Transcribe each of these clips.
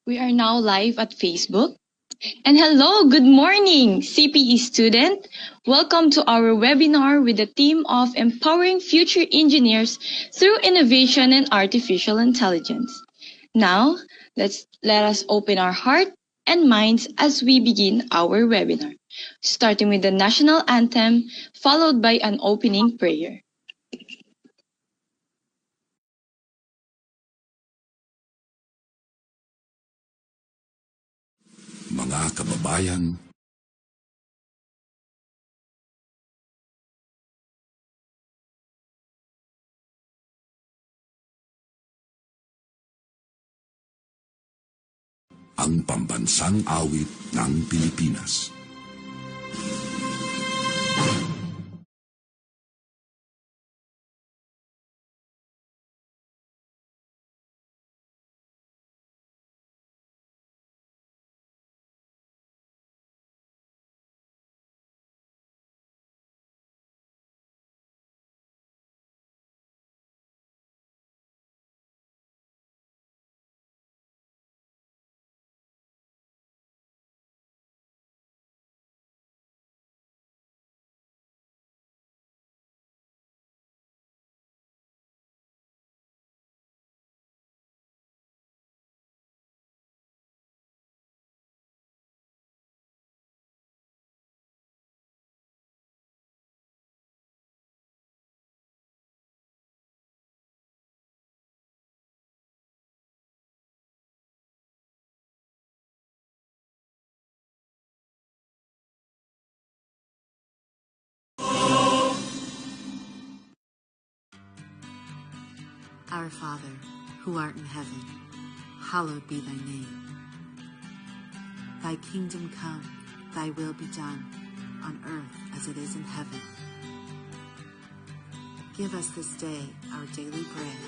We are now live at Facebook. And hello, good morning, CPE student. Welcome to our webinar with the theme of empowering future engineers through innovation and artificial intelligence. Now, let us open our heart and minds as we begin our webinar, starting with the national anthem, followed by an opening prayer. Mga kababayan, ang pambansang awit ng Pilipinas. Our Father, who art in heaven, hallowed be thy name. Thy kingdom come, thy will be done, on earth as it is in heaven. Give us this day our daily bread,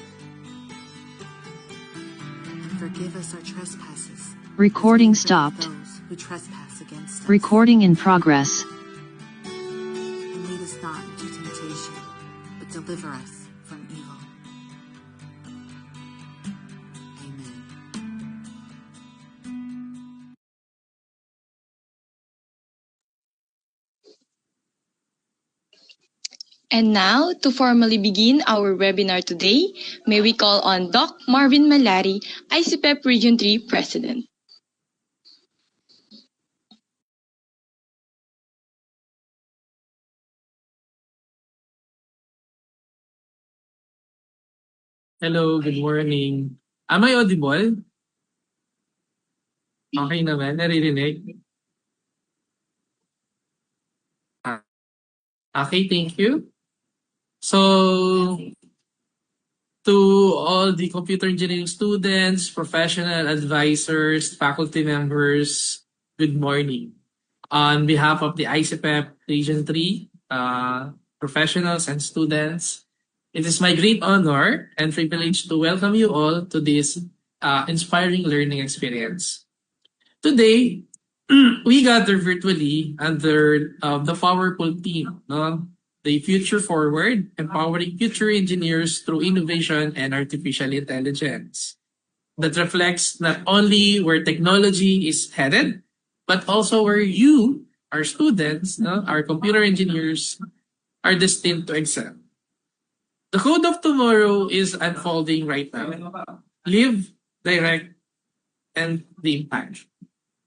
and forgive us our trespasses. Recording stopped. Those who trespass against us. Recording in progress. And lead us not into temptation, but deliver us from evil. And now, to formally begin our webinar today, may we call on Doc Marvin Malari, ICPEP Region 3 President. Hello, good morning. Am I audible? Okay naman, naririnig? Okay, thank you. So, to all the computer engineering students, professional advisors, faculty members, good morning. On behalf of the ICPEP Region 3, professionals and students, it is my great honor and privilege to welcome you all to this inspiring learning experience. Today, we gather virtually under the powerful theme, no? The Future Forward, empowering future engineers through innovation and artificial intelligence. That reflects not only where technology is headed, but also where you, our students, no, our computer engineers, are destined to excel. The code of tomorrow is unfolding right now. Live, direct, and the impact.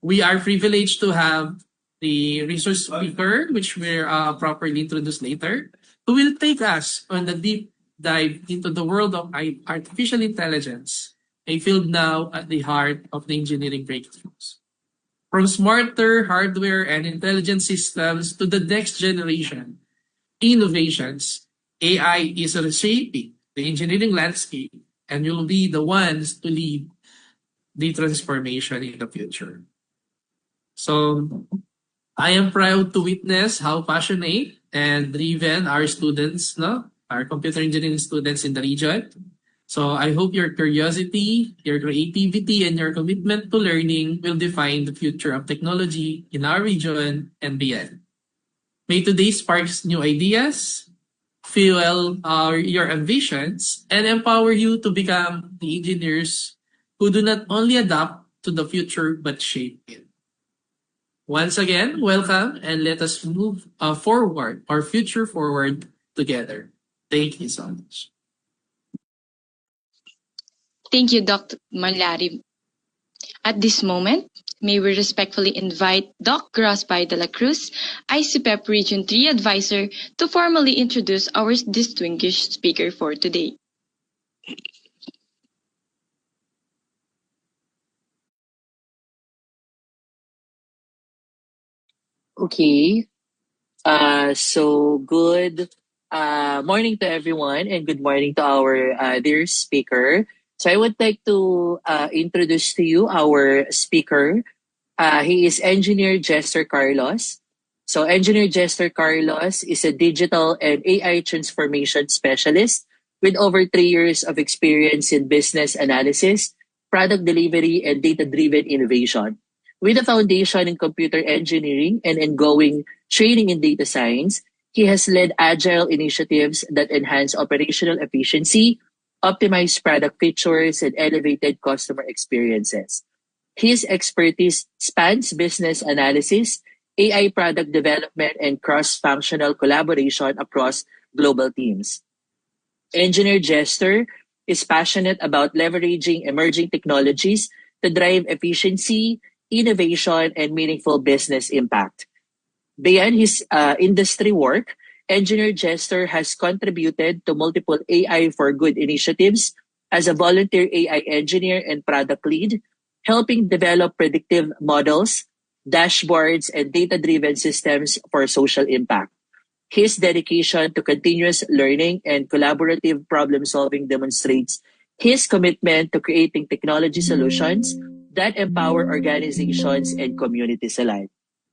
We are privileged to have the resource speaker, which we'll properly introduce later, who will take us on the deep dive into the world of artificial intelligence, a field now at the heart of the engineering breakthroughs. From smarter hardware and intelligent systems to the next generation innovations, AI is reshaping the engineering landscape, and you'll be the ones to lead the transformation in the future. So I am proud to witness how passionate and driven our students, no, our computer engineering students in the region. So I hope your curiosity, your creativity, and your commitment to learning will define the future of technology in our region and beyond. May today sparks new ideas, fuel your ambitions, and empower you to become the engineers who do not only adapt to the future but shape it. Once again, welcome, and let us move forward, our future forward together. Thank you so much. Thank you, Dr. Malari. At this moment, may we respectfully invite Doc Grosby de la Cruz, ICPEP Region 3 Advisor, to formally introduce our distinguished speaker for today. Okay. So good morning to everyone and good morning to our dear speaker. So I would like to introduce to you our speaker. He is Engineer Jester Carlos. So Engineer Jester Carlos is a digital and AI transformation specialist with over 3 years of experience in business analysis, product delivery, and data-driven innovation. With a foundation in computer engineering and ongoing training in data science, he has led agile initiatives that enhance operational efficiency, optimize product features, and elevated customer experiences. His expertise spans business analysis, AI product development, and cross-functional collaboration across global teams. Engineer Jester is passionate about leveraging emerging technologies to drive efficiency, innovation, and meaningful business impact. Beyond his industry work, Engineer Jester has contributed to multiple AI for Good initiatives as a volunteer AI engineer and product lead, helping develop predictive models, dashboards, and data-driven systems for social impact. His dedication to continuous learning and collaborative problem solving demonstrates his commitment to creating technology solutions that empower organizations and communities alike.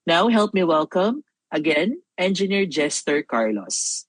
Now, help me welcome again Engineer Jester Carlos.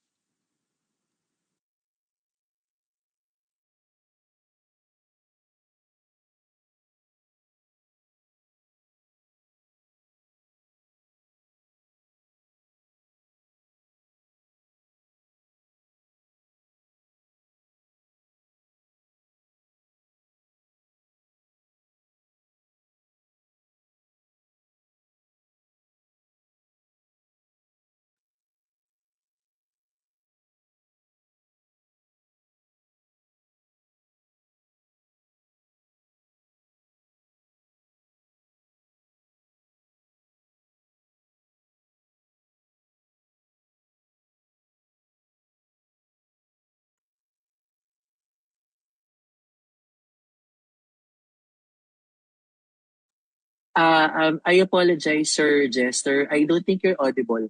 I apologize, Sir Jester. I don't think you're audible.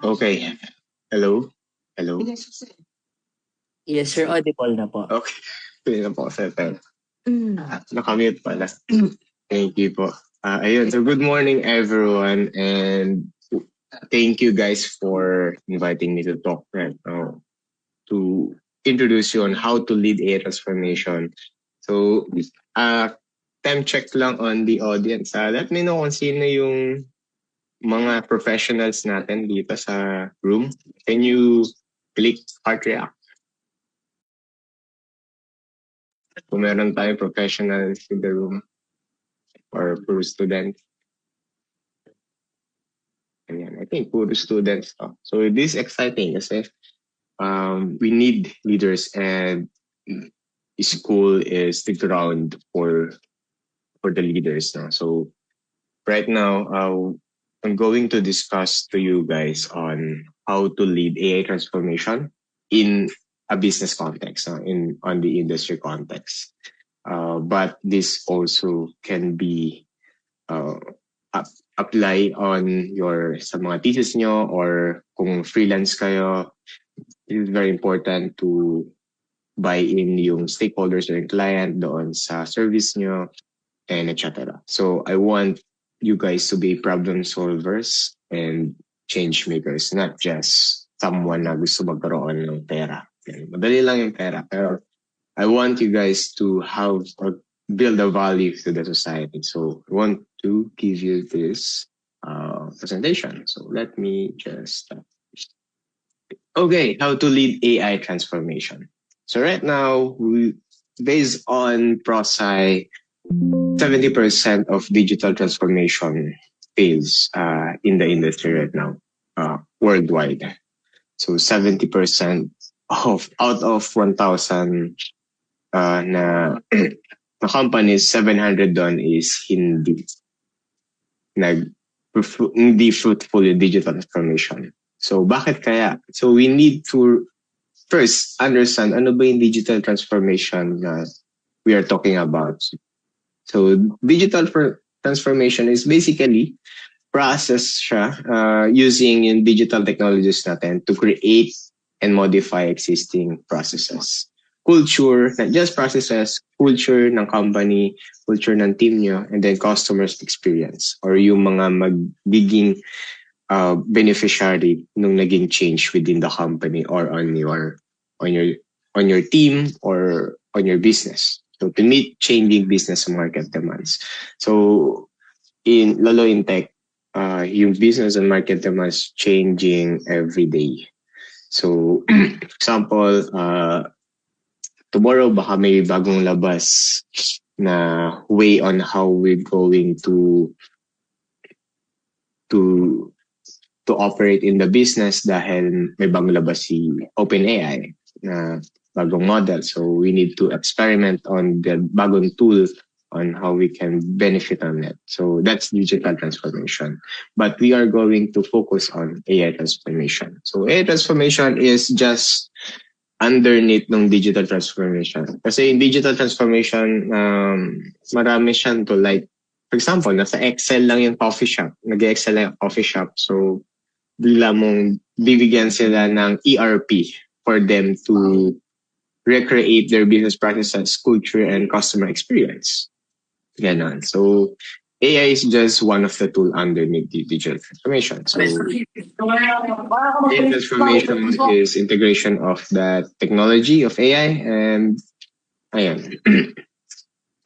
Okay. Hello? Hello? Yes, sir, audible na po. Okay. Pwede na po, settle. Nakamute pala. Thank you po. Ayun. So good morning everyone and thank you guys for inviting me to talk right now to introduce you on how to lead AI transformation. So time check lang on the audience. Let me know kung sino yung mga professionals natin dito sa room. Can you click heart react? Kung meron tayong professionals in the room or puro students. Ayan, I think puro students. So this is exciting kasi we need leaders and school is the ground for the leaders. No? So right now, I'm going to discuss to you guys on how to lead AI transformation in a business context, on the industry context. But this also can be apply on sa mga thesis nyo or kung freelance kayo. It is very important to buy in yung stakeholders or yung client doon sa service nyo and etc. So I want you guys to be problem solvers and change makers, not just someone na gusto magkaroon ng pera. Okay? Madali lang yung pera, pero I want you guys to have or build a value to the society. So I want to give you this presentation. So let me just okay, how to lead AI transformation. So right now, based on ProSci, 70% of digital transformation fails in the industry right now, worldwide. So 70% out of 1,000 na companies, 700 doon is hindi fruitful yung digital transformation. So bakit kaya? So we need to first understand ano ba yung digital transformation na we are talking about. So digital transformation is basically process siya using yung digital technologies natin to create and modify existing processes. Culture, not just processes, culture ng company, culture ng team nyo, and then customers experience or yung mga magiging beneficiary nung naging change within the company or on your team or on your business. So to meet changing business and market demands. So lalo in tech, yung business and market demands changing every day. So example, tomorrow baka may bagong labas na way on how we're going to operate in the business dahil may bagong labas si OpenAI na bagong model. So we need to experiment on the bagong tool on how we can benefit on it. So that's digital transformation. But we are going to focus on AI transformation. So AI transformation is just underneath ng digital transformation. Kasi in digital transformation, marami siyang to like, for example, nasa Excel lang yung coffee shop. Nag-Excel lang yung coffee shop. So bigla mong bibigyan sila ng ERP for them to recreate their business practices, culture, and customer experience. Ganon. So AI is just one of the tools underneath the digital transformation. So AI transformation is integration of that technology of AI and ayan.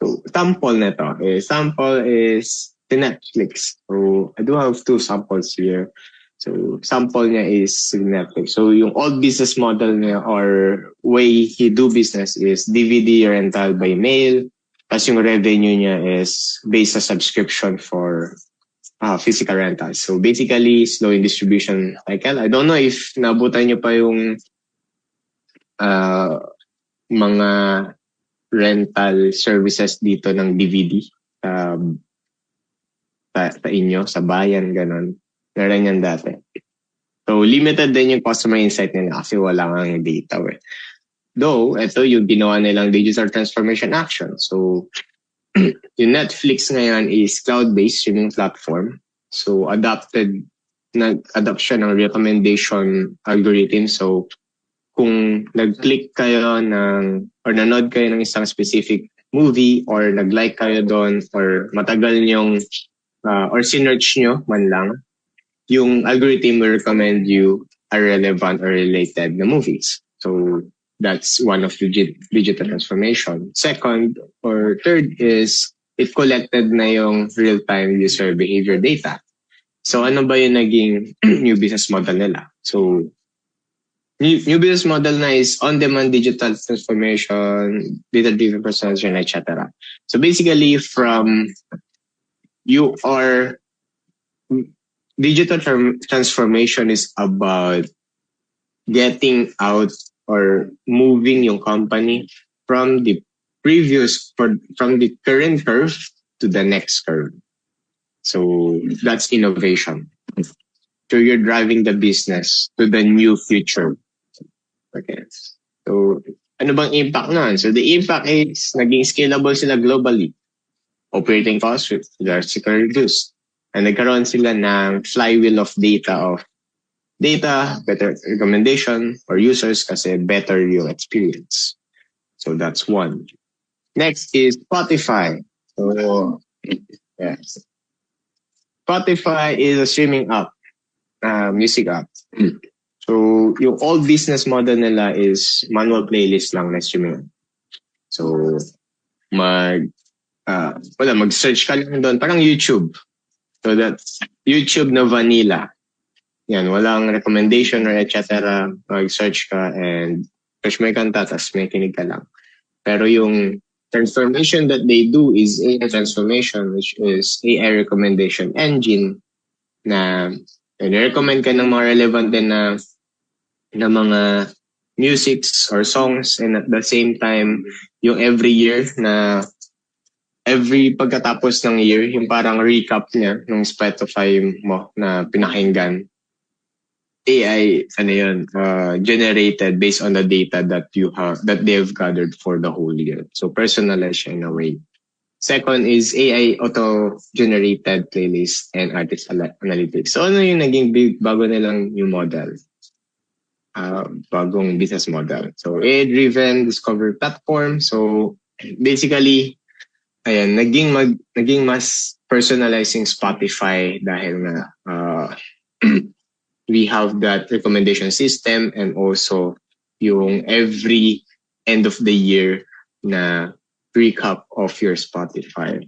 So sample nito. Sample is the Netflix. So I do have two samples here. So sample niya is Netflix. So yung old business model niya or way he do business is DVD rental by mail. Tapos yung revenue niya is based sa subscription for physical rentals. So basically, slow in distribution cycle. I don't know if nabutan niyo pa yung mga rental services dito ng DVD sa inyo, sa bayan, ganon. Meron yan dati. So limited din yung customer insight nila kasi wala nga yung data. Though, ito yung ginawa nilang digital transformation action. So, yung Netflix ngayon is cloud-based, yung platform. So, adoption ng recommendation algorithm. So, kung nag-click kayo or nanood kayo ng isang specific movie or nag-like kayo doon or matagal nyong or sinearch nyo man lang, yung algorithm will recommend you a relevant or related na movies. So, that's one of the digital transformation. Second or third is it collected na yung real-time user behavior data. So ano ba yung naging new business model nila? So new business model na is on-demand digital transformation, data-driven personalization, etc. So basically from digital transformation is about getting out or moving yung company from the current curve to the next curve. So that's innovation. So you're driving the business to the new future. Okay. So ano bang impact nun? So the impact is naging scalable sila globally. Operating costs drastically reduced. And nagkaroon sila ng flywheel of data, better recommendation for users kasi better yung experience. So that's one. Next is Spotify. So yes. Spotify is a streaming app, music app. So yung old business model nila is manual playlist lang na streaming. So mag-search ka lang doon, parang YouTube. So that's YouTube na vanilla. Yan, walang recommendation or etc. Mag-search ka and search mo yung kanta, tapos may kinig ka lang. Pero yung transformation that they do is AI transformation, which is AI recommendation engine na recommend ka ng mga relevant din na mga musics or songs, and at the same time, yung every pagkatapos ng year, yung parang recap niya ng Spotify mo na pinakinggan, AI, generated based on the data that they have gathered for the whole year. So personalized in a way. Second is AI auto-generated playlist and artist analytics. So ano yung naging bago nilang new model? Bagong business model. So AI-driven discovery platform. So basically, ayan, naging mas personalizing Spotify dahil nga we have that recommendation system and also yung every end of the year na recap of your Spotify.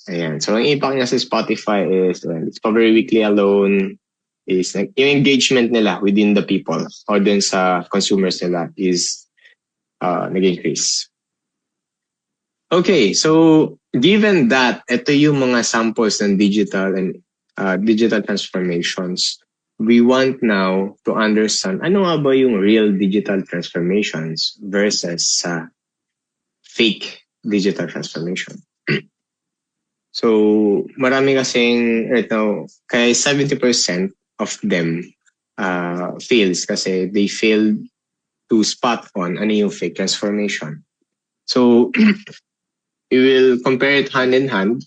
Ayan. So, ang impact niya sa Spotify is Discovery Weekly alone is yung engagement nila within the people or dun sa consumers nila is nag-increase. Okay, so given that ito yung mga samples ng digital and digital transformations, we want now to understand ano nga ba yung real digital transformations versus fake digital transformation. So, marami kasing kaya 70% of them fails kasi they failed to spot on ano yung fake transformation. So, we will compare it hand in hand.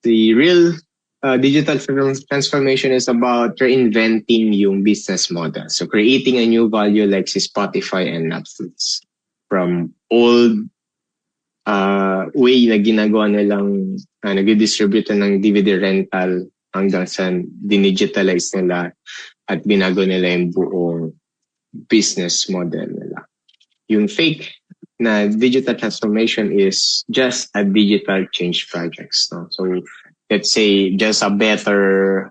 The real digital transformation is about reinventing yung business model. So creating a new value like si Spotify and Netflix. From old way na ginagawa nilang nag-distribute ng DVD rental hanggang sa dinigitalize nila at binago nila yung buong business model nila. Yung fake na digital transformation is just a digital change projects. No? So let's say just a better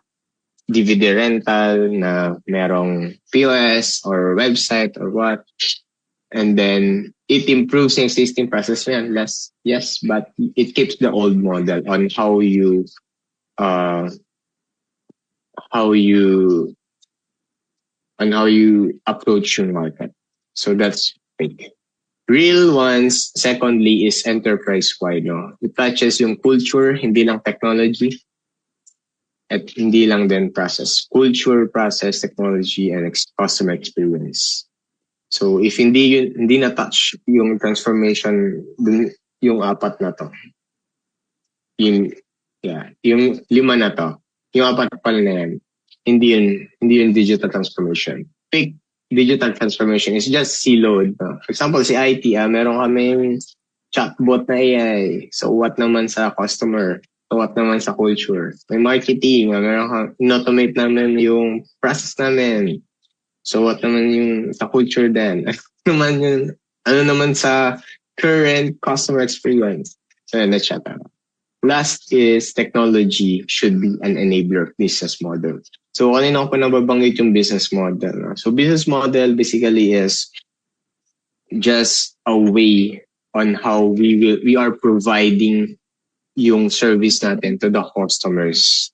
DVD rental na merong POS or website or what, and then it improves the existing process yan. Yes, but it keeps the old model on how you approach your market. So that's fake. Real ones, secondly, is enterprise-wide. No? It touches yung culture, hindi lang technology, at hindi lang din process. Culture, process, technology, and customer experience. So if hindi na-touch yung transformation, yung apat na to, yung 5 na to, yung apat pala na yan, hindi yun digital transformation. Fake digital transformation is just siloed. For example, si IT, meron kaming chatbot na AI. So what naman sa customer? So what naman sa culture? May marketing, meron in-automate namin yung process namin. So what naman yung sa culture din? Ano naman sa current customer experience? So let's chat out. Last is technology should be an enabler of business model. So kanina ko pa nababanggit yung business model. No? So business model basically is just a way on how we are providing yung service natin to the customers.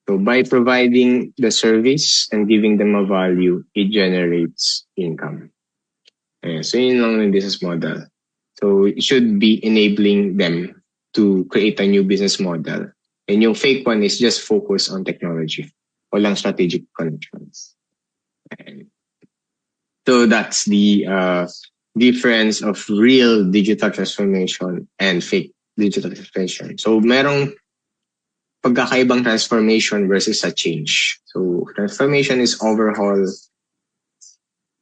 So by providing the service and giving them a value, it generates income. So yun lang yung business model. So it should be enabling them to create a new business model. And yung fake one is just focus on technology. Walang strategic connections. And so that's the difference of real digital transformation and fake digital transformation. So merong pagkakaibang transformation versus a change. So transformation is overhaul,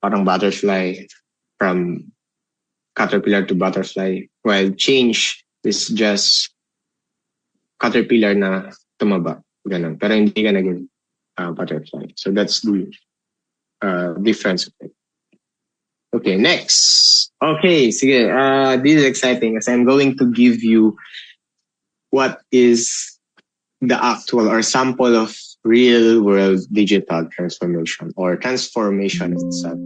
parang butterfly, from caterpillar to butterfly, while change is just caterpillar na tumaba, ganun. Pero hindi ka naging butterfly. So that's the difference of it. Okay, next. Okay, sige. This is exciting as I'm going to give you what is the actual or sample of real world digital transformation or transformation itself.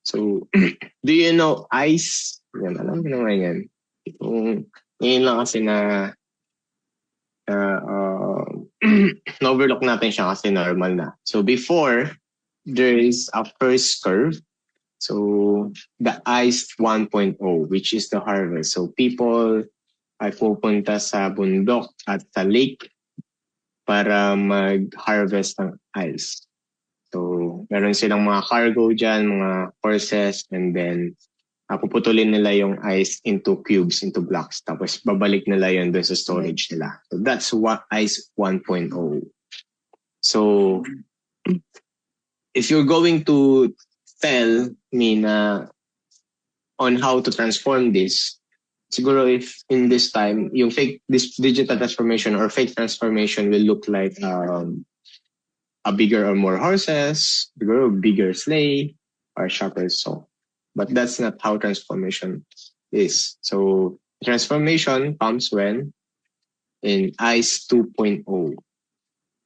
So, do you know ICE? Yan, alam mo naman yan. Ngayon lang kasi na overlook natin siya kasi normal na. So, before, there is a first curve. So, the ICE 1.0, which is the harvest. So, people ay pupunta sa bundok at sa lake para mag-harvest ng ice. So, meron silang mga cargo dyan, mga horses, and then puputulin nila yung ice into cubes, into blocks. Tapos babalik nila yun doon sa storage nila. So, that's what ICE 1.0. So, if you're going to tell me na on how to transform this, siguro if in this time, yung this digital transformation or fake transformation will look like a bigger or more horses, bigger sleigh, or sharper saw. But that's not how transformation is. So transformation comes when in ICE 2.0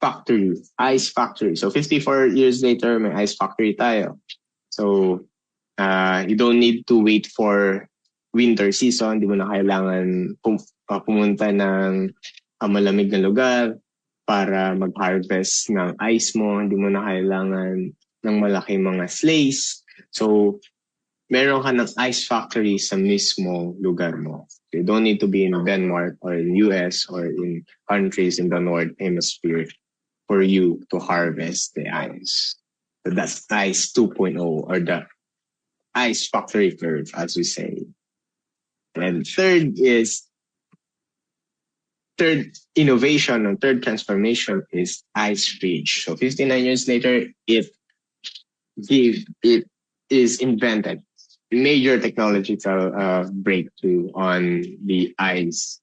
factory, ICE factory. So 54 years later, may ICE factory tayo. So you don't need to wait for winter season. Di mo na kailangan pumunta ng malamig na lugar para mag-harvest ng ice mo. Hindi mo na kailangan ng malaking mga sleighs. So, meron ka ng ice factory sa mismo lugar mo. So, you don't need to be in Denmark or in US or in countries in the North Hemisphere for you to harvest the ice. So, that's ICE 2.0 or the ice factory curve, as we say. And third innovation and third transformation is ice fridge. So 59 years later, it is invented. Major technological breakthrough on the ice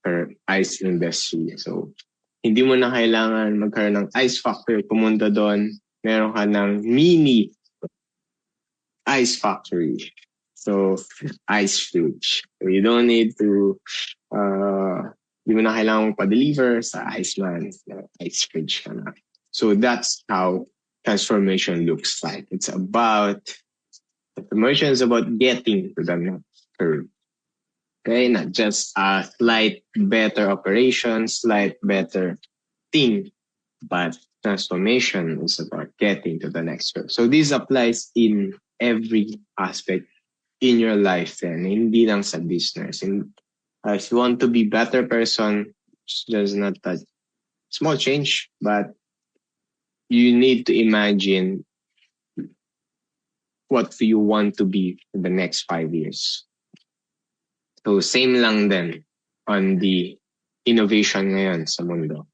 industry. So hindi mo na kailangan magkaroon ng ice factory, pumunta doon, meron ka ng mini ice factory. So ice fridge. So you don't need to di mo na kailangan pa-deliver sa Iceland, ice fridge ka na. So that's how transformation looks like. Transformation is about getting to the next curve. Okay, not just a slight better operation, slight better thing, but transformation is about getting to the next curve. So this applies in every aspect in your life then, hindi lang sa business. If you want to be better person, it's just not that small change, but you need to imagine what do you want to be in the next 5 years. So same lang din on the innovation ngayon sa mundo.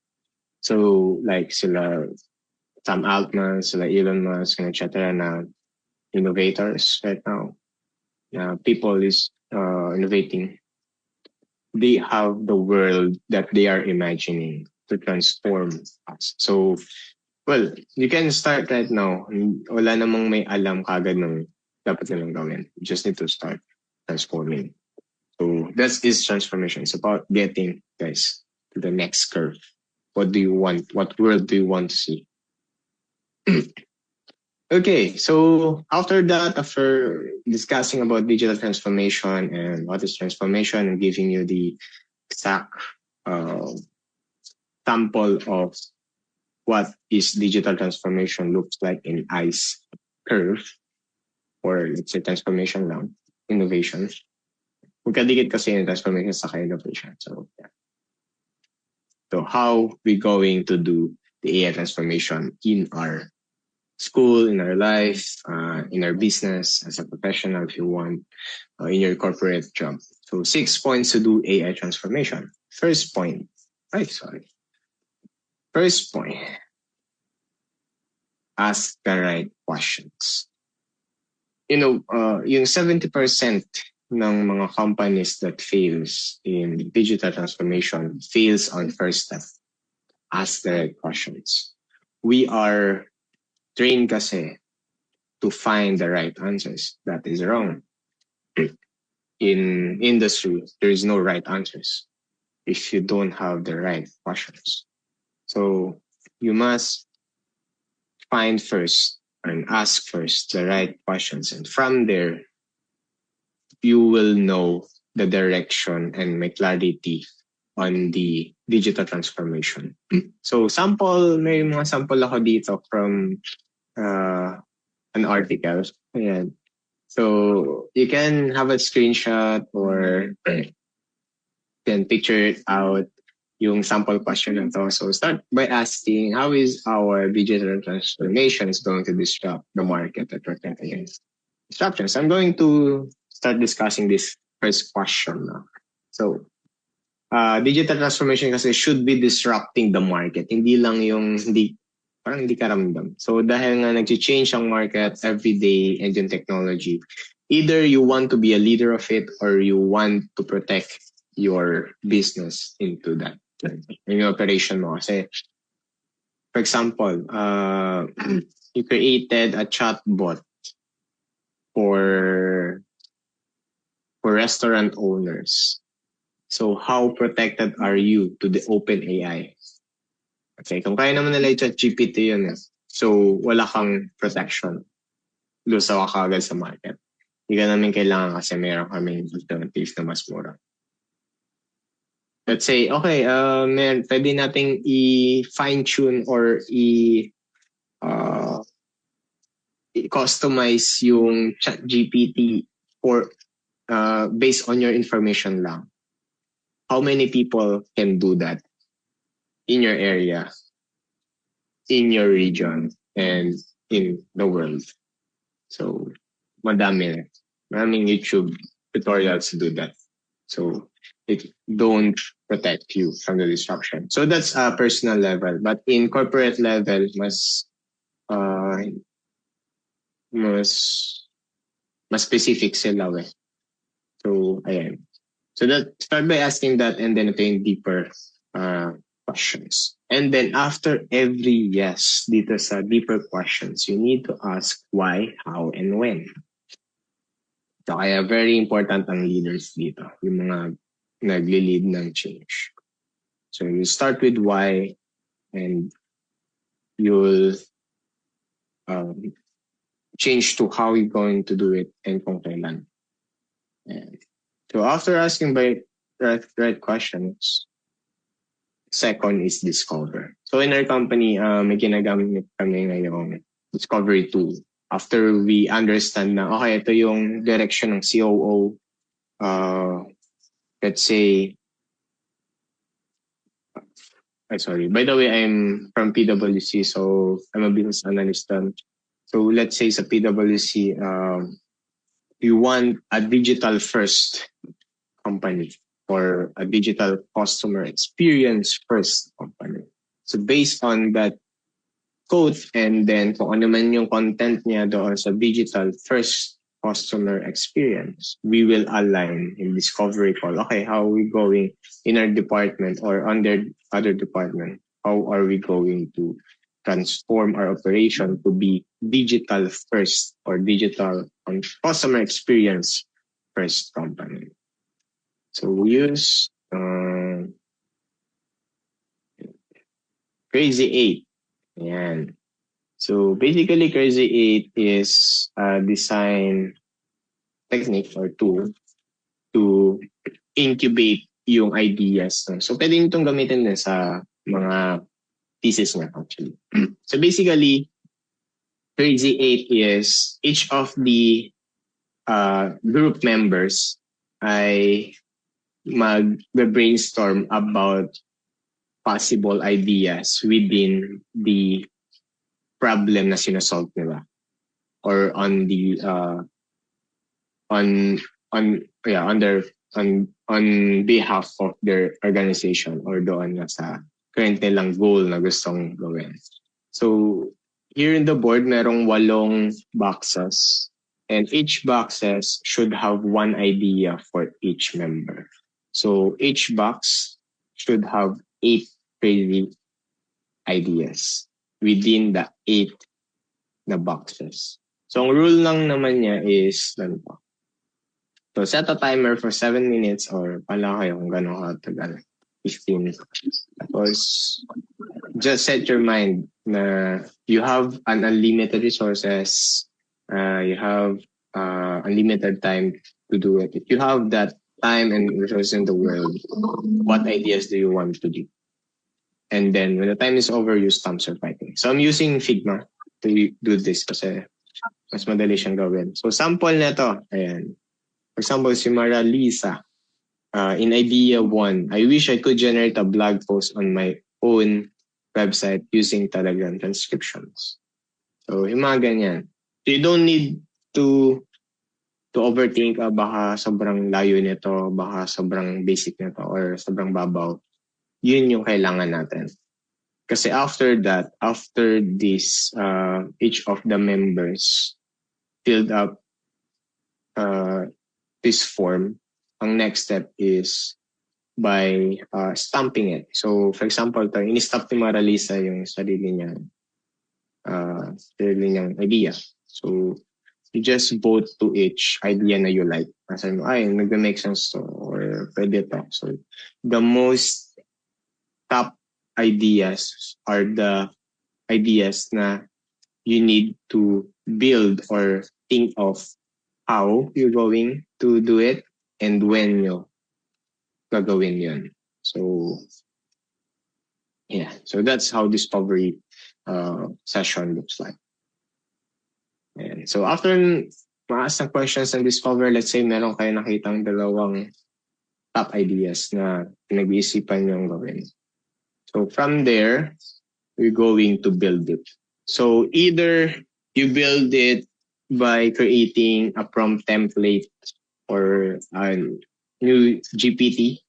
So like sila Sam Altman, sila Elon Musk, etc. na innovators right now. People is innovating. They have the world that they are imagining to transform us. So, well, you can start right now. Wala namang may alam kagad ng dapat nilang gawin. You just need to start transforming. So, that is transformation. It's about getting, guys, to the next curve? What do you want? What world do you want to see? Okay, so after that, after discussing about digital transformation and what is transformation and giving you the exact uh, sample of what is digital transformation looks like in ICE curve, or let's say transformation lang, innovation. Magkadikit kasi yung transformation sa innovation. So, yeah. So how we going to do the AI transformation in our school, in our life, in our business, as a professional, if you want, in your corporate job. So 6 points to do AI transformation. First point. First point. Ask the right questions. You know, yung 70% ng mga companies that fails in digital transformation fails on first step. Ask the right questions. We are trained kasi to find the right answers. That is wrong. In industry, there is no right answers if you don't have the right questions. So you must find first and ask first the right questions. And from there, you will know the direction and make clarity on the digital transformation. So may mga sample ako dito from an article. Ayan. So you can have a screenshot or can picture it out yung sample question na to. So start by asking, how is our digital transformation is going to disrupt the market that we're getting against disruptions? I'm going to start discussing this first question now. So digital transformation kasi should be disrupting the market. Hindi lang yung parang hindi karamdam. So dahil nga nag-change ang market every day and yung technology, either you want to be a leader of it or you want to protect your business into that. Yung operation mo. Kasi, for example, you created a chatbot for restaurant owners. So how protected are you to the open AI? Okay, kung kaya naman nila i-chat GPT yun eh. So wala kang protection. Lusaw ka agad sa market. Hindi ka namin kailangan kasi meron kaming alternatives na mas mura. Let's say, okay, pwede nating i-fine-tune or i-customize yung chat GPT for based on your information lang. How many people can do that in your area, in your region, and in the world? So, maraming YouTube tutorials to do that. So, it don't protect you from the disruption. So that's a personal level. But in corporate level, mas specific sila eh. So, ayan. So start by asking that and then ito yung deeper questions. And then after every yes, dito sa deeper questions, you need to ask why, how, and when. So kaya very important ang leaders dito, yung mga nagli-lead ng change. So you start with why and you'll change to how you're going to do it and kung kailan. And so after asking by right questions, second is discover. So in our company, may ginagamit kami ngayong discovery tool. After we understand na, okay, ito yung direction ng COO, let's say, by the way, I'm from PwC, so I'm a business analyst. So let's say sa PwC, you want a digital first company or a digital customer experience first company. So based on that code and then kung ano man yung content niya doon sa digital first customer experience, we will align in discovery call. Okay, how are we going in our department or under other department? How are we going to transform our operation to be digital first or digital customer experience first company? So we use Crazy 8. Ayan. So basically, Crazy 8 is a design technique or tool to incubate yung ideas. No? So pwede itong gamitin din sa mga thesis niya actually. So basically, Crazy 8 is each of the group members ay mag-brainstorm about possible ideas within the problem na sinasolve nila or on the on behalf of their organization or doon nga sa current nilang goal na gustong gawin. So here in the board merong 8 boxes and each boxes should have one idea for each member. So each box should have 8 crazy ideas within the 8 na boxes. So ang rule lang naman niya is ganito. So set a timer for 7 minutes or pala kayo kung gano'n katagal. 15. Tapos just set your mind na you have an unlimited resources, you have unlimited time to do it. If you have that time and resources in the world, what ideas do you want to do? And then when the time is over, use thumbs or fighting. So I'm using Figma to do this kasi mas madali siyang gawin. So sample na to, ayan. For example, si Mara Lisa, in idea 1, I wish I could generate a blog post on my own website using Telegram transcriptions. So yung mga ganyan. So you don't need to overthink, baka sobrang layo nito, baka sobrang basic nito, or sobrang babaw. Yun yung kailangan natin. Kasi after that, after this, each of the members filled up this form, ang next step is by stamping it. So, for example, in-stamp ni Maralisa yung sarili niyang idea. So, you just vote to each idea na you like. Sabi mo, ay, nag-make sense to, or pwede to. So, the most top ideas are the ideas na you need to build or think of how you're going to do it and when you gagawin yun. So, yeah. So that's how discovery session looks like. And so after ma-ask ng questions and discover, let's say meron kayo nakitang 2 top ideas na pinag-iisipan yung gawin. So from there, we're going to build it. So either you build it by creating a prompt template or a new GPT,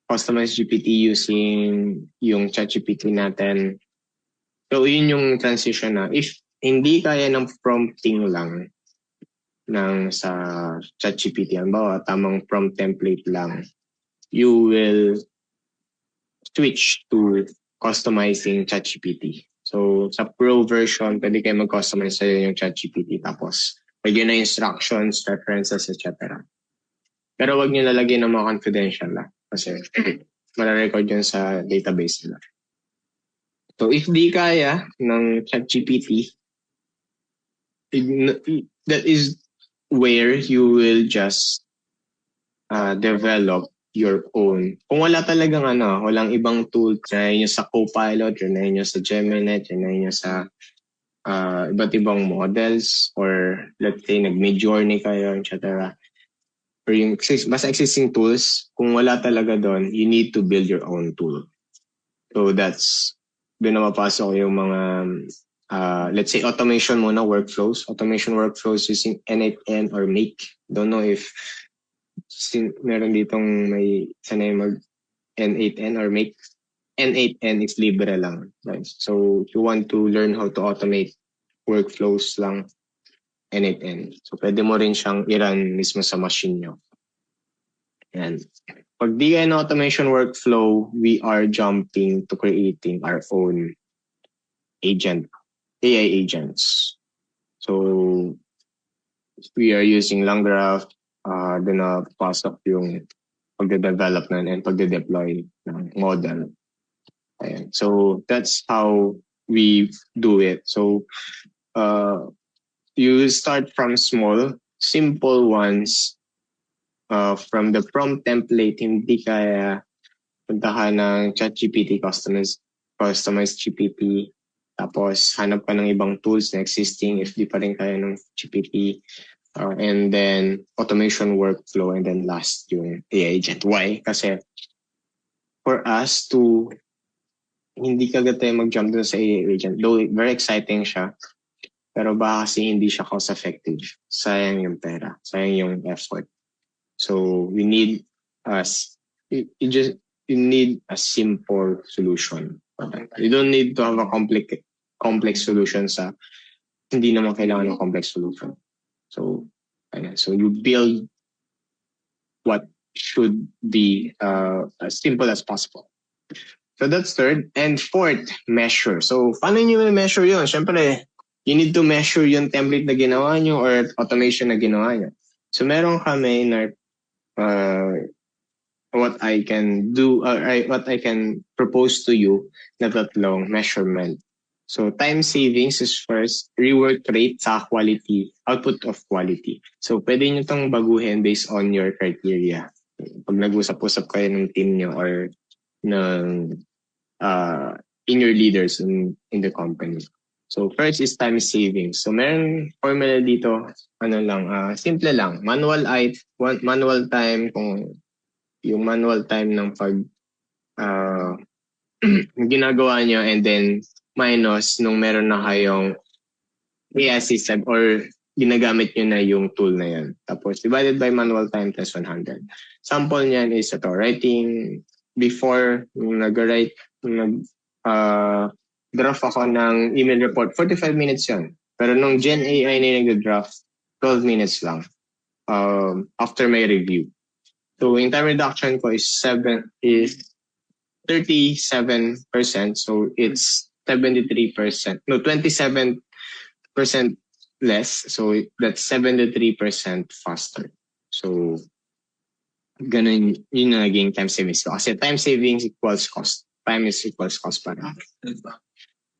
customized GPT using yung ChatGPT natin. So yun yung transition na. If hindi kaya ng prompting lang ng sa ChatGPT, halimbawa tamang prompt template lang, you will switch to customizing ChatGPT. So, sa Pro version, pwede kayo mag-customize sa'yo yung ChatGPT. Tapos, lagyan na instructions, references, etc. Pero wag niyo lalagyan ng mga confidential lang. Kasi, mararecord yun sa database nila. So, if di kaya ng ChatGPT, that is where you will just develop your own. Kung wala talagang walang ibang tool, try nyo sa Copilot, try nyo sa Gemini, try nyo sa iba't ibang models, or let's say nag-Midjourney kayo, etc. Or yung basta existing tools, kung wala talaga doon, you need to build your own tool. So that's, doon na mapasok yung mga, let's say automation muna, workflows. Automation workflows using N8N or Make. Don't know if meron ditong may sanay mag N8N or Make. N8N is libre lang. Right? So if you want to learn how to automate workflows lang, N8N. So pwede mo rin siyang i-run mismo sa machine nyo. And pag di kayo na automation workflow, we are jumping to creating our own AI agents. So we are using LangGraph, doon na pasok yung pagde-develop and pagde-deploy ng model. Ayan. So that's how we do it. So you start from small, simple ones. From the prompt template, hindi kaya puntahan ng ChatGPT, customized GPT. Tapos hanap ka ng ibang tools na existing if di pa rin kaya ng GPT. And then automation workflow, and then last yung AI agent. Why? Kasi for us to hindi kagad tayo mag-jump dun sa AI agent, though very exciting siya, pero baka kasi hindi siya cost effective. Sayang yung pera, sayang yung effort. So we need you need a simple solution. You don't need to have a complex solution sa hindi naman kailangan ng complex solution. So you build what should be as simple as possible. So that's third. And fourth, measure. So paano nyo measure yun? Siyempre, you need to measure yung template na ginawa nyo or automation na ginawa nyo. So meron kami na what I can do, what I can propose to you na tatlong measurement. So time savings is first, rework rate sa quality, output of quality. So pwede nyo itong baguhin based on your criteria. Pag nag-usap-usap kayo ng team nyo or ng in your leaders in the company. So first is time savings. So meron formula dito, simple lang. Manual time, kung yung manual time ng pag ginagawa nyo, and then minus nung meron na kayong AI system or ginagamit nyo na yung tool na yan. Tapos divided by manual time plus 100. Sample niyan is ito, writing before nag-write, draft ako ng email report, 45 minutes yun. Pero nung Gen AI na nag-draft, 12 minutes lang after my review. So yung time reduction ko is 37%. So it's 27% less. So that's 73% faster. So ganun yun na naging time savings ko. Kasi time savings equals cost. Time is equals cost para.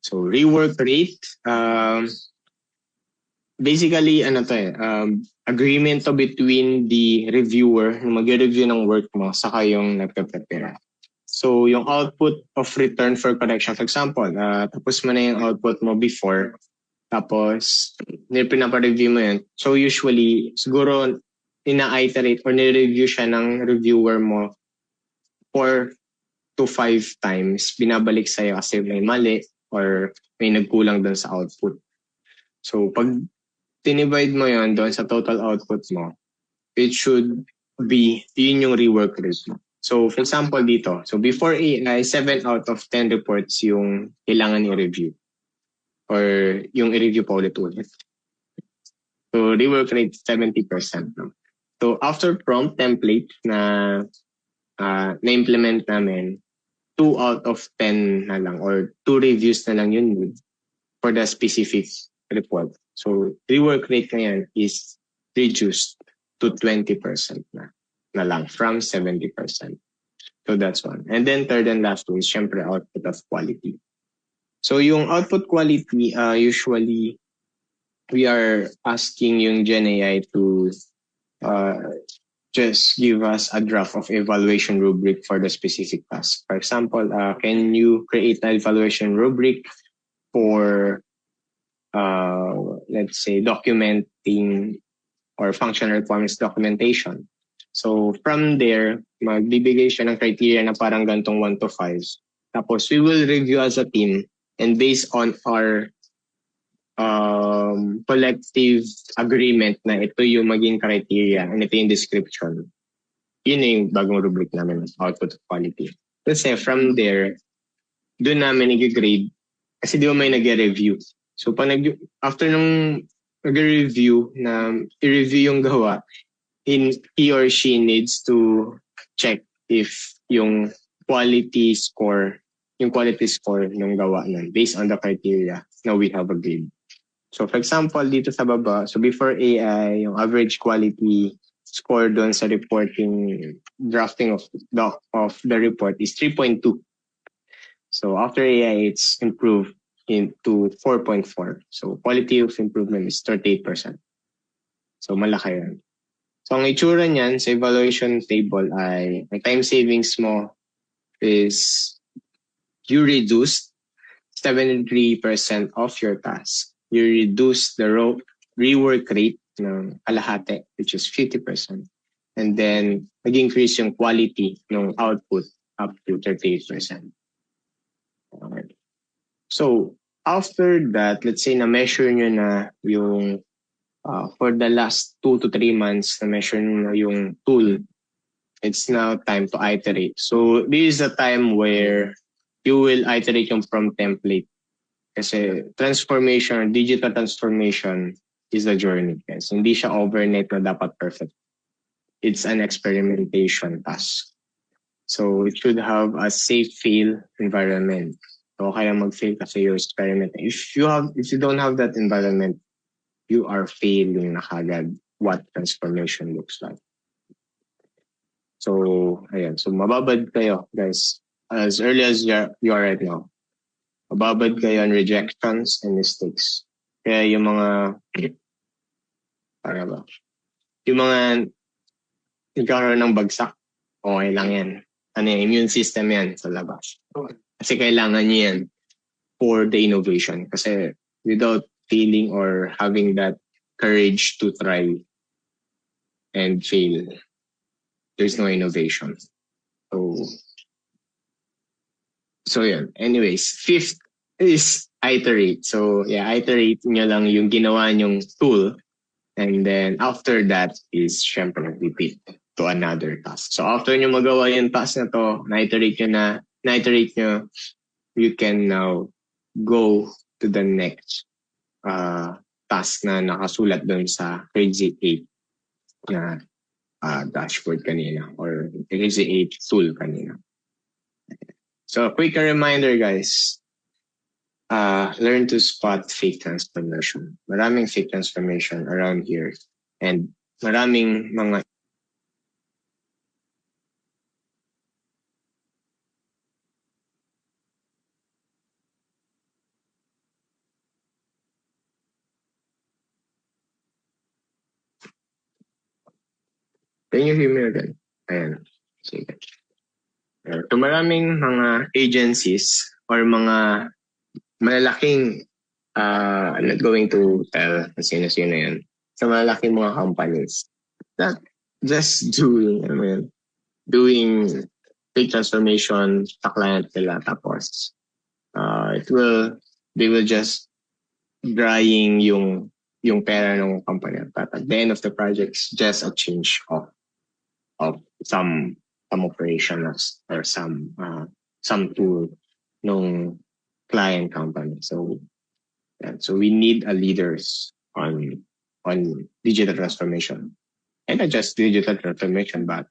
So rework rate, basically agreement to between the reviewer na mag-review ng work mo saka yung nagpe-prepare. So yung output of return for correction, for example, tapos mo na yung output mo before, tapos pinapa-review mo yun. So usually, siguro ina-iterate or nire-review siya ng reviewer mo 4 to 5 times. Binabalik sa'yo kasi may mali or may nagkulang doon sa output. So pag tinivide mo yon doon sa total output mo, it should be yun yung rework rate mo. So for example dito, so before AI, 7 out of 10 reports yung kailangan i-review or yung i-review pa ulit-ulit. So rework rate 70%. No? So after prompt template na na-implement namin, 2 out of 10 na lang or 2 reviews na lang yun need for the specific report. So rework rate ngayon is reduced to 20% na lang from 70%. So that's one. And then third and last one is syempre output of quality. So yung output quality, usually we are asking yung Gen AI to just give us a draft of evaluation rubric for the specific task. For example, can you create an evaluation rubric for let's say documenting or functional requirements documentation? So from there, magbibigay siya ng criteria na parang gantong 1 to 5. Tapos we will review as a team, and based on our collective agreement na ito yung maging criteria and ito yung description, yun na yung bagong rubric namin, output of quality. Kasi from there, doon namin i-grade kasi di ba may nag-review. So after nung nag-review na i-review yung gawa, he or she needs to check if yung quality score ng gawa nun based on the criteria na we have agreed. So for example, dito sa baba, so before AI, yung average quality score doon sa drafting of the report is 3.2. So after AI, it's improved into 4.4. So quality of improvement is 38%. So malaki yan. So ang itsura niyan sa evaluation table ay ang time savings mo is you reduced 73% of your task. You reduce the rework rate ng kalahati, which is 50%. And then, nag-increase yung quality ng output up to 38%. Okay. So, after that, let's say na-measure nyo na yung for the last 2 to 3 months, na-measure nyo na yung tool, it's now time to iterate. So, this is the time where you will iterate yung from template. Kasi transformation, digital transformation is a journey. Guys. Hindi siya overnight na dapat perfect. It's an experimentation task. So it should have a safe fail environment. So kaya mag-fail kasi you're experimenting. If you don't have that environment, you are failing na kagad what transformation looks like. So ayan, so mababad kayo guys as early as you are right now. Mababad kayo on rejections and mistakes. Kaya yung mga yung mga nagkaroon ng bagsak, okay lang yan. Ano yung immune system yan sa labas. Kasi kailangan niyo yan for the innovation. Kasi without feeling or having that courage to try and fail, there's no innovation. So yeah. Anyways, fifth is iterate. So yeah, iterate nyo lang yung ginawa nyong tool. And then after that is syempre repeat to another task. So after nyo magawa yung task na to, na-iterate nyo, you can now go to the next task na nakasulat doon sa Crazy 8 na dashboard kanina or Crazy 8 tool kanina. So quick reminder guys, learn to spot fake transformation. Maraming fake transformation around here and maraming mga Can you hear me again? Ayan. Sige. So maraming mga agencies or mga malalaking I'm not going to tell sino-sino yan. Sa malalaking mga companies that just doing big transformation sa client nila tapos they will just drying yung pera ng company. But at the end of the project, it's just a change of some operation or some tool ng client company. So we need a leaders on digital transformation, and not just digital transformation, but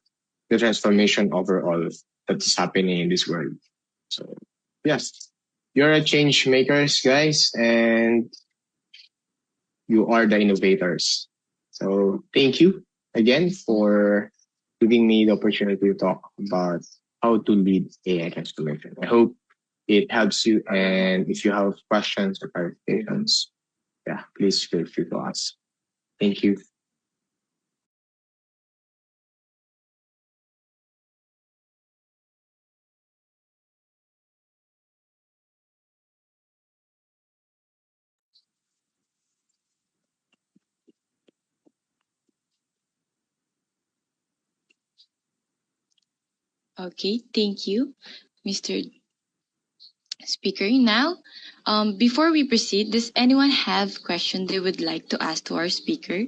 the transformation overall that is happening in this world. So yes, you're a change makers, guys, and you are the innovators. So thank you again for giving me the opportunity to talk about how to lead AI transformation. I hope it helps you. And if you have questions or clarifications, please feel free to ask. Thank you. Okay, thank you, Mr. Speaker. Now, before we proceed, does anyone have questions they would like to ask to our speaker?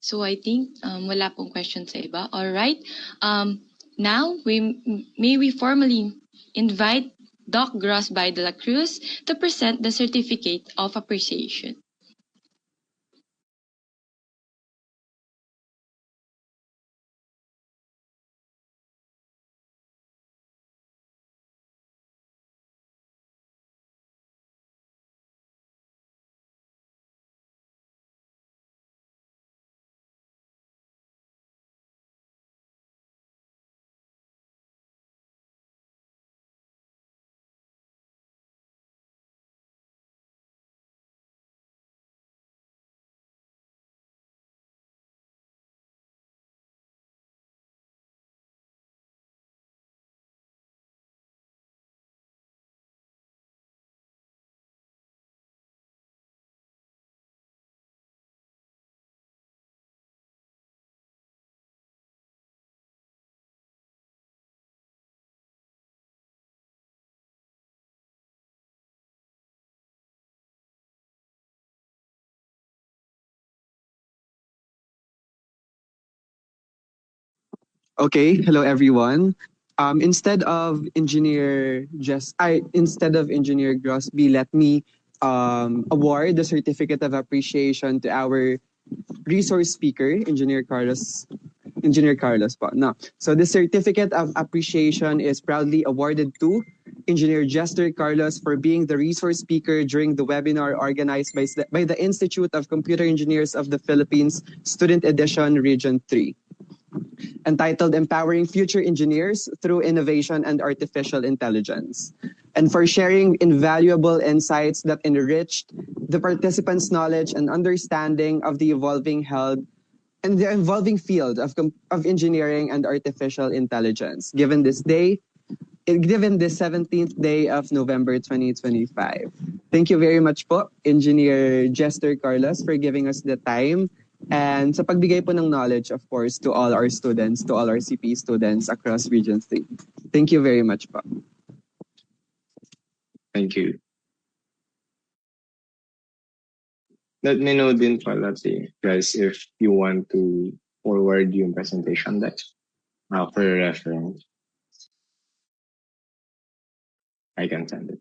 So I think wala pong question sa iba. All right. Now may we formally invite Doc Grosby de la Cruz to present the certificate of appreciation. Okay, hello everyone. Instead of Engineer Grosby, let me award the certificate of appreciation to our resource speaker, Engineer Carlos po. No. So the certificate of appreciation is proudly awarded to Engineer Jester Carlos for being the resource speaker during the webinar organized by the Institute of Computer Engineers of the Philippines, Student Edition Region 3. Entitled Empowering Future Engineers Through Innovation and Artificial Intelligence, and for sharing invaluable insights that enriched the participants' knowledge and understanding of the evolving field of engineering and artificial intelligence, given this 17th day of November 2025. Thank you very much po, Engineer Jester Carlos, for giving us the time and sa pagbigay po ng knowledge, of course, to all our students, to all our CP students across Region 3. Thank you very much po. Thank you. Let me know din pala, guys, if you want to forward yung presentation deck for reference. I can send it.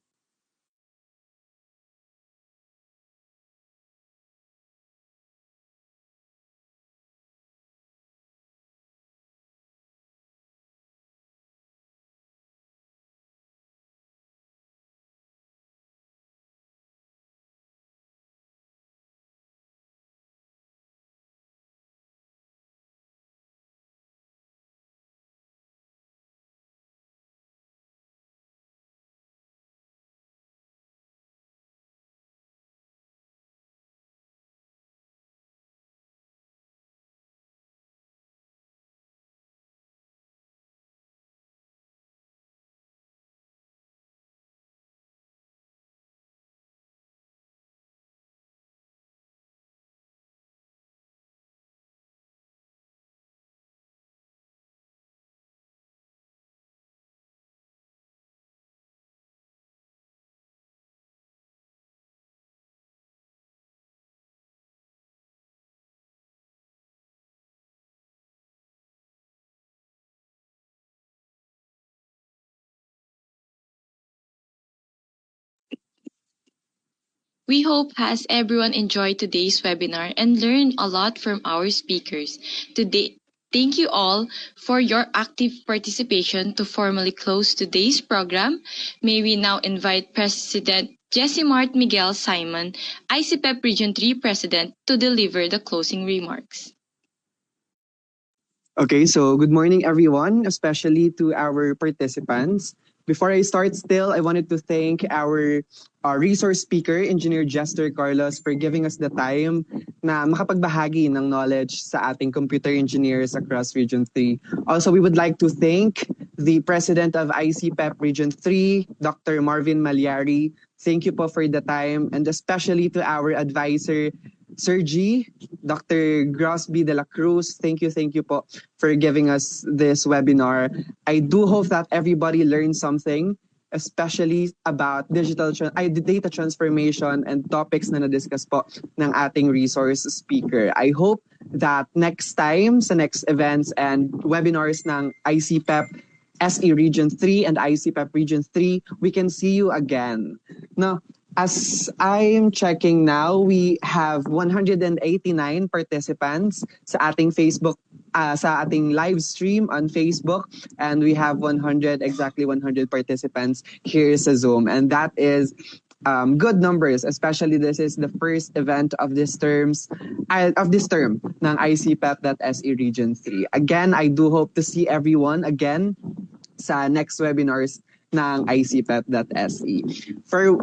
We hope has everyone enjoyed today's webinar and learned a lot from our speakers. Today, thank you all for your active participation. To formally close today's program, may we now invite President Jesimart Miguel Simon, ICPEP Region 3 President, to deliver the closing remarks. Okay, so good morning everyone, especially to our participants. Before I start still, I wanted to thank our resource speaker, Engineer Jester Carlos, for giving us the time na makapagbahagi ng knowledge sa ating computer engineers across Region 3. Also, we would like to thank the President of ICPEP Region 3, Dr. Marvin Malyari. Thank you po for the time, and especially to our advisor, Sir G, Dr. Grosby de la Cruz. Thank you po for giving us this webinar. I do hope that everybody learned something especially about data transformation and topics na na-discuss po ng ating resource speaker. I hope that next time sa next events and webinars ng ICPEP SE Region 3 and ICPEP Region 3, we can see you again. Now, as I'm checking now, we have 189 participants sa ating Facebook, sa ating live stream on Facebook, and we have exactly 100 participants here sa Zoom, and that is good numbers, especially this is the first event of this term ng ICPEP.SE Region 3. Again, I do hope to see everyone again sa next webinars ng ICPEP.SE. For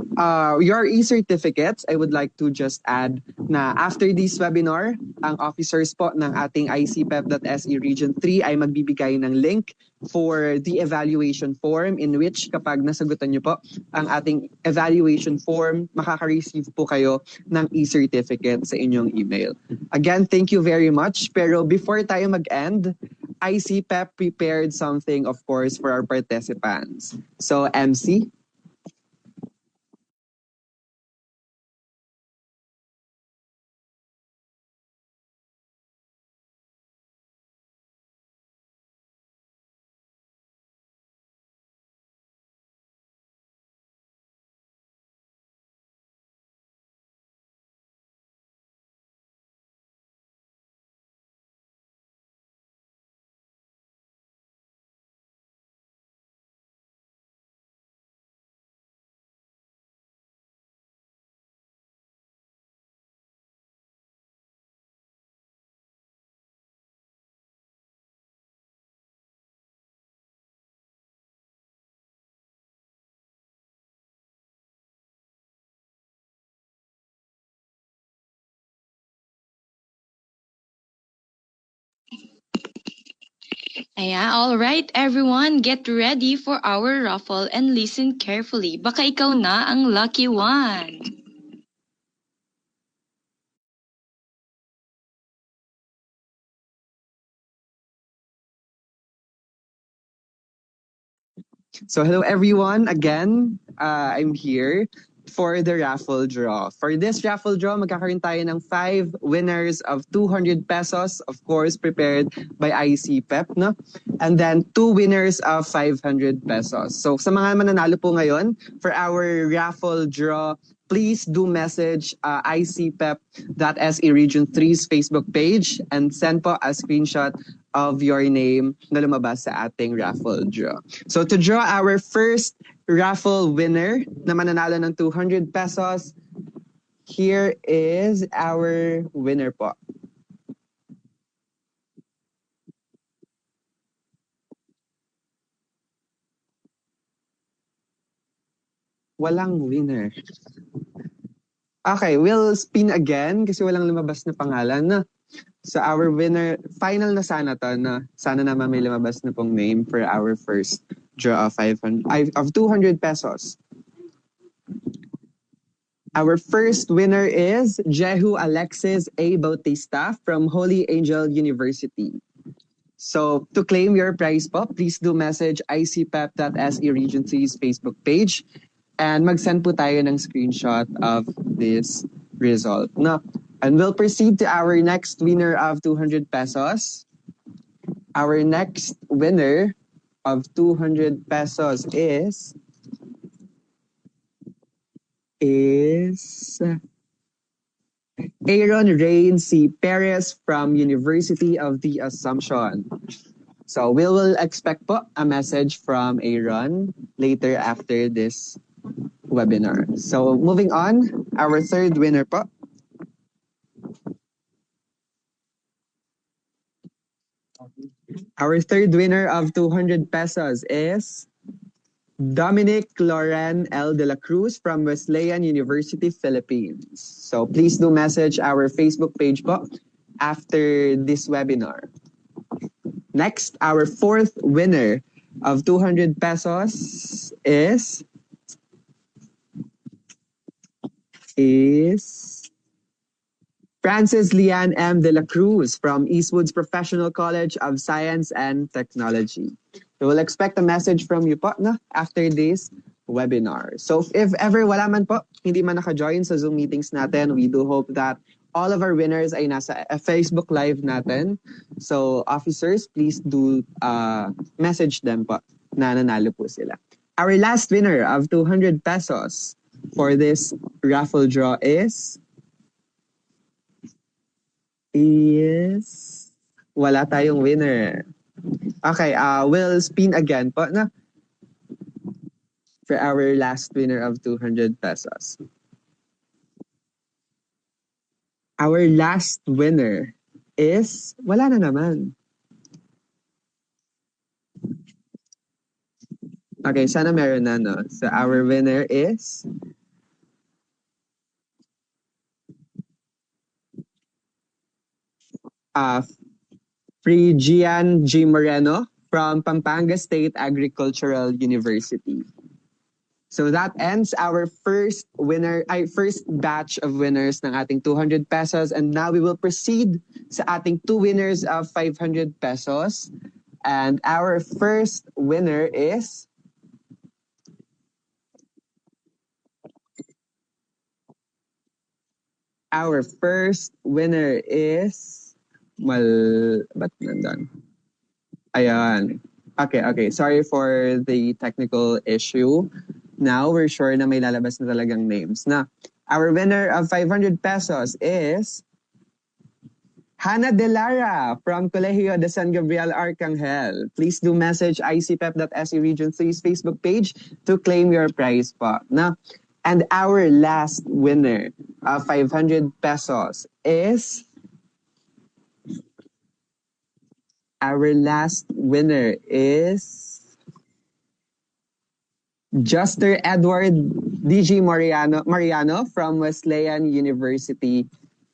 your e-certificates, I would like to just add na after this webinar, ang officers po ng ating ICPEP.SE Region 3 ay magbibigay ng link for the evaluation form, in which kapag nasagutan nyo po ang ating evaluation form, makaka-receive po kayo ng e-certificate sa inyong email. Again, thank you very much. Pero before tayo mag-end, ICPEP prepared something, of course, for our participants. So, MC? Ayan, all right, everyone, get ready for our raffle and listen carefully. Baka ikaw na ang lucky one. So hello everyone, again, I'm here for the raffle draw. For this raffle draw, magkakaroon tayo ng 5 winners of 200 pesos, of course, prepared by ICPEP, no? And then 2 winners of 500 pesos. So sa mga mananalo po ngayon, for our raffle draw, please do message ICPEP.SE Region 3's Facebook page and send po a screenshot of your name na lumabas sa ating raffle draw. So to draw our first raffle winner na mananalo ng 200 pesos, here is our winner po. Walang winner. Okay, we'll spin again kasi walang lumabas na pangalan na. So our winner, final na sana to, na sana naman may lumabas na pong name for our first draw of 200 pesos. Our first winner is Jehu Alexis A. Bautista from Holy Angel University. So to claim your prize po, please do message ICPEP.SE Region 3's Facebook page and mag-send po tayo ng screenshot of this result. No? And we'll proceed to our next winner of 200 pesos. Our next winner of 200 pesos is Aaron Rain C. Perez from University of the Assumption. So we will expect po a message from Aaron later after this webinar. So moving on, our third winner po. Our third winner of 200 pesos is Dominic Loren L. de la Cruz from Wesleyan University, Philippines. So please do message our Facebook page po after this webinar. Next, our fourth winner of 200 pesos is Francis Lian M. de la Cruz from Eastwood's Professional College of Science and Technology. We will expect a message from you po, no, after this webinar. So if ever wala man po, hindi man naka-join sa Zoom meetings natin, we do hope that all of our winners ay nasa Facebook Live natin. So officers, please do message them po na nanalo po sila. Our last winner of 200 pesos for this raffle draw is wala tayong winner. Okay, we'll spin again po na for our last winner of 200 pesos. Our last winner is wala na naman. Okay, sana meron na, no? So our winner is Frigian G. Moreno from Pampanga State Agricultural University. So that ends our first batch of winners ng ating 200 pesos, and now we will proceed sa ating two winners of 500 pesos. And our first winner is ba't nandun? Ayan. Okay. Sorry for the technical issue. Now, we're sure na may lalabas na talagang names. Na, our winner of 500 pesos is Hannah Delara from Colegio de San Gabriel Arcangel. Please do message icpep.se Region 3's Facebook page to claim your prize po. Na, and our last winner of 500 pesos is Juster Edward D.G. Mariano from Wesleyan University,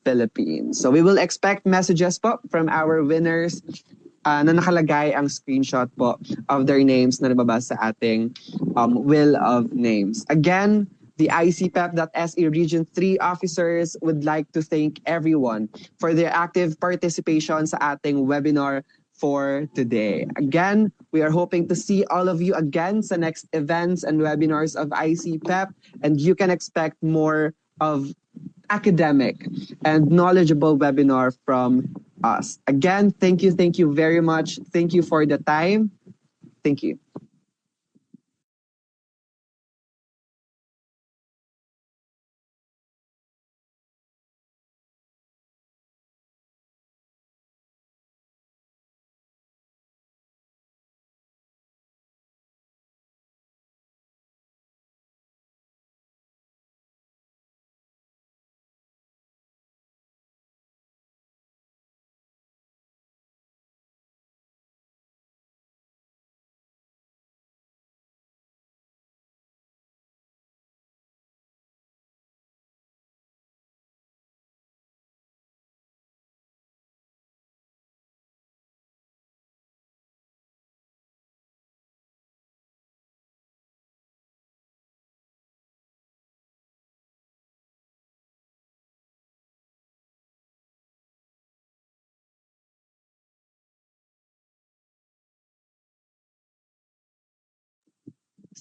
Philippines. So we will expect messages po from our winners na nakalagay ang screenshot po of their names na nababasa sa ating Wheel of Names. Again, the ICPEP.SE Region 3 officers would like to thank everyone for their active participation sa ating webinar for today. Again, we are hoping to see all of you again sa next events and webinars of ICPEP, and you can expect more of academic and knowledgeable webinar from us. Again, thank you very much. Thank you for the time. Thank you.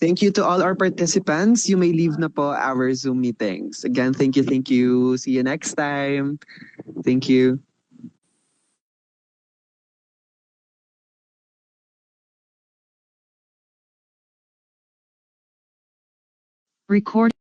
Thank you to all our participants. You may leave na po our Zoom meetings. Again, thank you. See you next time. Thank you. Record